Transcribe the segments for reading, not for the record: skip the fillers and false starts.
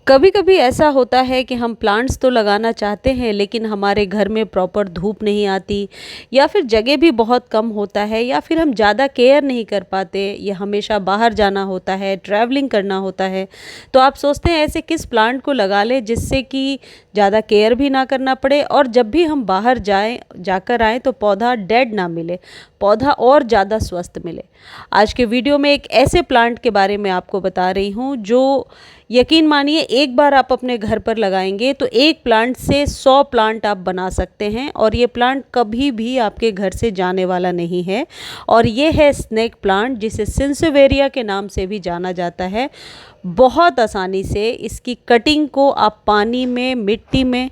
कभी कभी ऐसा होता है कि हम प्लांट्स तो लगाना चाहते हैं लेकिन हमारे घर में प्रॉपर धूप नहीं आती या फिर जगह भी बहुत कम होता है या फिर हम ज़्यादा केयर नहीं कर पाते या हमेशा बाहर जाना होता है, ट्रैवलिंग करना होता है। तो आप सोचते हैं ऐसे किस प्लांट को लगा लें जिससे कि ज़्यादा केयर भी ना करना पड़े और जब भी हम बाहर जाकर आएँ तो पौधा डेड ना मिले, पौधा और ज़्यादा स्वस्थ मिले। आज के वीडियो में एक ऐसे प्लांट के बारे में आपको बता रही हूँ जो यकीन मानिए एक बार आप अपने घर पर लगाएंगे तो एक प्लांट से 100 प्लांट आप बना सकते हैं और ये प्लांट कभी भी आपके घर से जाने वाला नहीं है। और ये है स्नेक प्लांट जिसे सिंसेवेरिया के नाम से भी जाना जाता है। बहुत आसानी से इसकी कटिंग को आप पानी में, मिट्टी में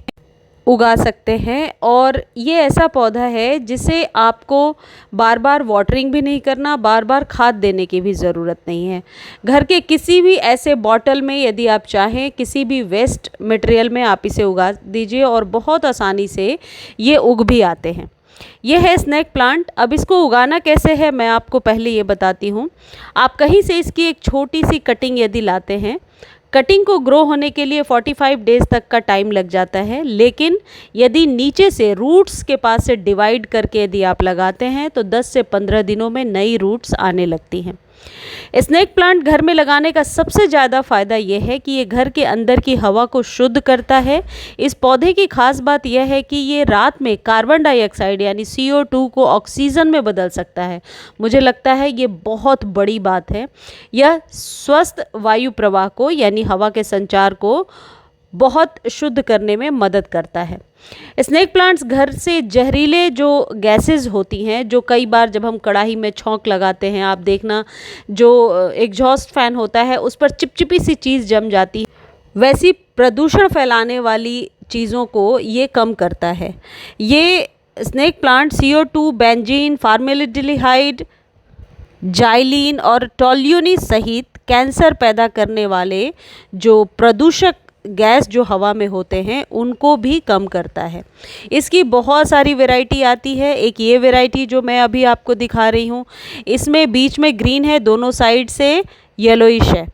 उगा सकते हैं और ये ऐसा पौधा है जिसे आपको बार बार वाटरिंग भी नहीं करना, बार बार खाद देने की भी ज़रूरत नहीं है। घर के किसी भी ऐसे बॉटल में यदि आप चाहें, किसी भी वेस्ट मटेरियल में आप इसे उगा दीजिए और बहुत आसानी से ये उग भी आते हैं। ये है स्नेक प्लांट। अब इसको उगाना कैसे है मैं आपको पहले ये बताती हूँ। आप कहीं से इसकी एक छोटी सी कटिंग यदि लाते हैं, कटिंग को ग्रो होने के लिए 45 डेज़ तक का टाइम लग जाता है, लेकिन यदि नीचे से रूट्स के पास से डिवाइड करके यदि आप लगाते हैं तो 10 से 15 दिनों में नई रूट्स आने लगती हैं। स्नेक प्लांट घर में लगाने का सबसे ज़्यादा फ़ायदा यह है कि ये घर के अंदर की हवा को शुद्ध करता है। इस पौधे की खास बात यह है कि ये रात में कार्बन डाइऑक्साइड यानी CO2 को ऑक्सीजन में बदल सकता है। मुझे लगता है ये बहुत बड़ी बात है। यह स्वस्थ वायु प्रवाह को यानी हवा के संचार को बहुत शुद्ध करने में मदद करता है। स्नेक प्लांट्स घर से जहरीले जो गैसेस होती हैं, जो कई बार जब हम कढ़ाई में छौंक लगाते हैं, आप देखना जो एग्जॉस्ट फैन होता है उस पर चिपचिपी सी चीज़ जम जाती है, वैसी प्रदूषण फैलाने वाली चीज़ों को ये कम करता है। ये snake plant CO2, benzene, formaldehyde, xylene और टोल्यूनी सहित कैंसर पैदा करने वाले जो प्रदूषक गैस जो हवा में होते हैं उनको भी कम करता है। इसकी बहुत सारी वैरायटी आती है। एक ये वैरायटी जो मैं अभी आपको दिखा रही हूँ, इसमें बीच में ग्रीन है, दोनों साइड से येलोइश है।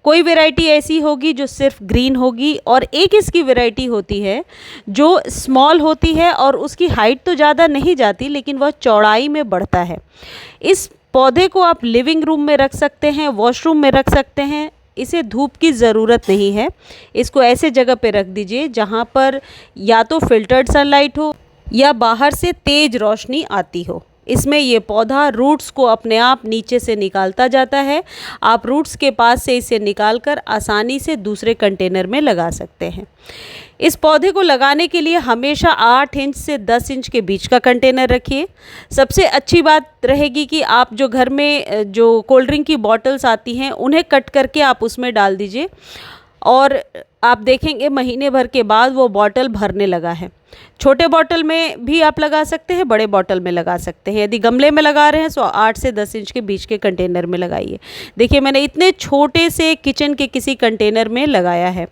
कोई वैरायटी ऐसी होगी जो सिर्फ ग्रीन होगी और एक इसकी वैरायटी होती है जो स्मॉल होती है और उसकी हाइट तो ज़्यादा नहीं जाती लेकिन वह चौड़ाई में बढ़ता है। इस पौधे को आप लिविंग रूम में रख सकते हैं, वॉशरूम में रख सकते हैं। इसे धूप की ज़रूरत नहीं है। इसको ऐसे जगह पे रख दीजिए जहाँ पर या तो फिल्टर्ड सनलाइट हो या बाहर से तेज़ रोशनी आती हो। इसमें ये पौधा रूट्स को अपने आप नीचे से निकालता जाता है। आप रूट्स के पास से इसे निकालकर आसानी से दूसरे कंटेनर में लगा सकते हैं। इस पौधे को लगाने के लिए हमेशा 8 इंच से 10 इंच के बीच का कंटेनर रखिए। सबसे अच्छी बात रहेगी कि आप जो घर में जो कोल्ड ड्रिंक की बॉटल्स आती हैं उन्हें कट करके आप उसमें डाल दीजिए और आप देखेंगे महीने भर के बाद वो बॉटल भरने लगा है। छोटे बॉटल में भी आप लगा सकते हैं, बड़े बॉटल में लगा सकते हैं। यदि गमले में लगा रहे हैं तो 8 से 10 इंच के बीच के कंटेनर में लगाइए। देखिए मैंने इतने छोटे से किचन के किसी कंटेनर में लगाया है।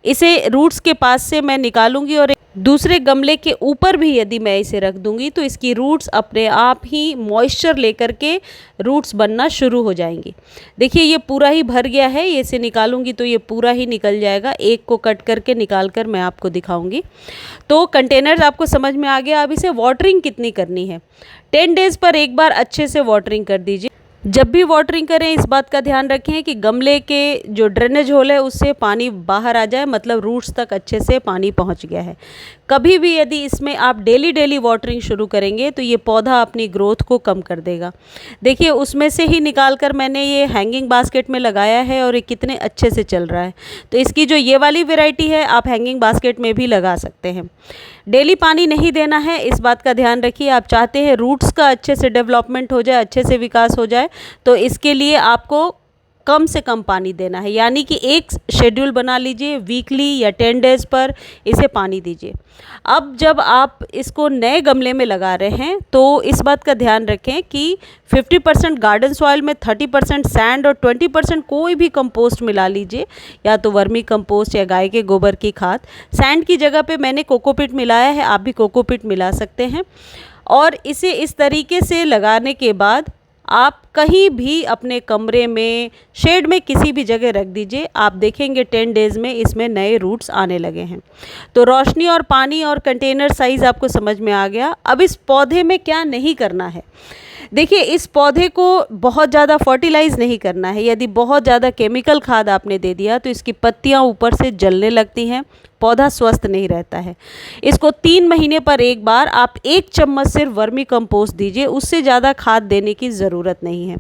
इसे रूट्स के पास से मैं निकालूंगी और दूसरे गमले के ऊपर भी यदि मैं इसे रख दूंगी तो इसकी रूट्स अपने आप ही मॉइस्चर लेकर के रूट्स बनना शुरू हो जाएंगी। देखिए ये पूरा ही भर गया है। ये इसे निकालूंगी तो ये पूरा ही निकल जाएगा। एक को कट करके निकाल कर मैं आपको दिखाऊंगी। तो कंटेनर्स आपको समझ में आ गया। अब इसे वाटरिंग कितनी करनी है। 10 डेज़ पर एक बार अच्छे से वाटरिंग कर दीजिए। जब भी वाटरिंग करें इस बात का ध्यान रखें कि गमले के जो ड्रेनेज होल है उससे पानी बाहर आ जाए, मतलब रूट्स तक अच्छे से पानी पहुंच गया है। कभी भी यदि इसमें आप डेली वाटरिंग शुरू करेंगे तो ये पौधा अपनी ग्रोथ को कम कर देगा। देखिए उसमें से ही निकाल कर मैंने ये हैंगिंग बास्केट में लगाया है और ये कितने अच्छे से चल रहा है। तो इसकी जो ये वाली वैरायटी है आप हैंगिंग बास्केट में भी लगा सकते हैं। डेली पानी नहीं देना है, इस बात का ध्यान रखिए। आप चाहते हैं रूट्स का अच्छे से डेवलपमेंट हो जाए, अच्छे से विकास हो जाए, तो इसके लिए आपको कम से कम पानी देना है। यानी कि एक शेड्यूल बना लीजिए, वीकली या 10 डेज़ पर इसे पानी दीजिए। अब जब आप इसको नए गमले में लगा रहे हैं तो इस बात का ध्यान रखें कि 50% गार्डन सॉइल में 30% सैंड और 20% कोई भी कंपोस्ट मिला लीजिए, या तो वर्मी कंपोस्ट या गाय के गोबर की खाद। सैंड की जगह पे मैंने कोकोपीट मिलाया है, आप भी कोकोपीट मिला सकते हैं। और इसे इस तरीके से लगाने के बाद आप कहीं भी अपने कमरे में, शेड में, किसी भी जगह रख दीजिए, आप देखेंगे 10 डेज़ में इसमें नए रूट्स आने लगे हैं। तो रोशनी और पानी और कंटेनर साइज़ आपको समझ में आ गया। अब इस पौधे में क्या नहीं करना है। देखिए, इस पौधे को बहुत ज़्यादा फर्टिलाइज़ नहीं करना है। यदि बहुत ज़्यादा केमिकल खाद आपने दे दिया तो इसकी पत्तियां ऊपर से जलने लगती हैं, पौधा स्वस्थ नहीं रहता है। इसको 3 महीने पर एक बार आप 1 चम्मच सिर्फ वर्मी कंपोस्ट दीजिए, उससे ज़्यादा खाद देने की ज़रूरत नहीं है।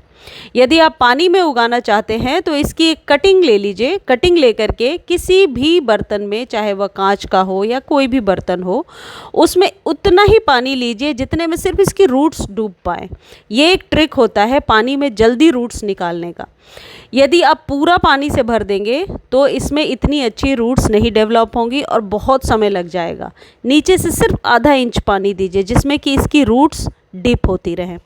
यदि आप पानी में उगाना चाहते हैं तो इसकी एक कटिंग ले लीजिए। कटिंग लेकर के किसी भी बर्तन में, चाहे वह कांच का हो या कोई भी बर्तन हो, उसमें उतना ही पानी लीजिए जितने में सिर्फ इसकी रूट्स डूब पाएँ। ये एक ट्रिक होता है पानी में जल्दी रूट्स निकालने का। यदि आप पूरा पानी से भर देंगे तो इसमें इतनी अच्छी रूट्स नहीं डेवलप होंगी और बहुत समय लग जाएगा। नीचे से सिर्फ आधा इंच पानी दीजिए जिसमें कि इसकी रूट्स डीप होती रहें,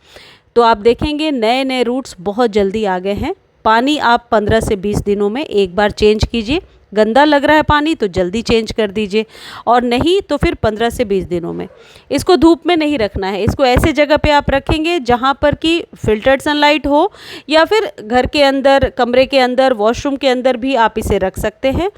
तो आप देखेंगे नए नए रूट्स बहुत जल्दी आ गए हैं। पानी आप 15 से 20 दिनों में एक बार चेंज कीजिए। गंदा लग रहा है पानी तो जल्दी चेंज कर दीजिए, और नहीं तो फिर 15 से 20 दिनों में। इसको धूप में नहीं रखना है, इसको ऐसे जगह पे आप रखेंगे जहाँ पर कि फिल्टर्ड सनलाइट हो, या फिर घर के अंदर, कमरे के अंदर, वॉशरूम के अंदर भी आप इसे रख सकते हैं।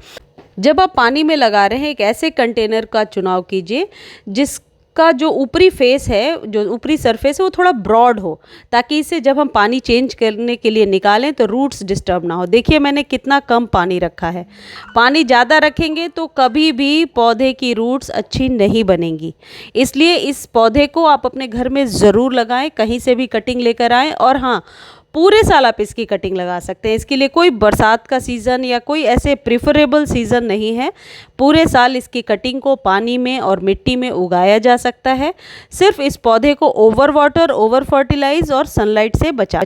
जब आप पानी में लगा रहे हैं, एक ऐसे कंटेनर का चुनाव कीजिए जिसका जो ऊपरी फेस है, जो ऊपरी सरफेस है, वो थोड़ा ब्रॉड हो, ताकि इसे जब हम पानी चेंज करने के लिए निकालें तो रूट्स डिस्टर्ब ना हो। देखिए मैंने कितना कम पानी रखा है। पानी ज़्यादा रखेंगे तो कभी भी पौधे की रूट्स अच्छी नहीं बनेंगी। इसलिए इस पौधे को आप अपने घर में ज़रूर लगाएं, कहीं से भी कटिंग लेकर आएँ। और हाँ, पूरे साल आप इसकी कटिंग लगा सकते हैं। इसके लिए कोई बरसात का सीज़न या कोई ऐसे प्रिफरेबल सीज़न नहीं है। पूरे साल इसकी कटिंग को पानी में और मिट्टी में उगाया जा सकता है। सिर्फ इस पौधे को ओवर वाटर, ओवर फर्टिलाइज और सनलाइट से बचा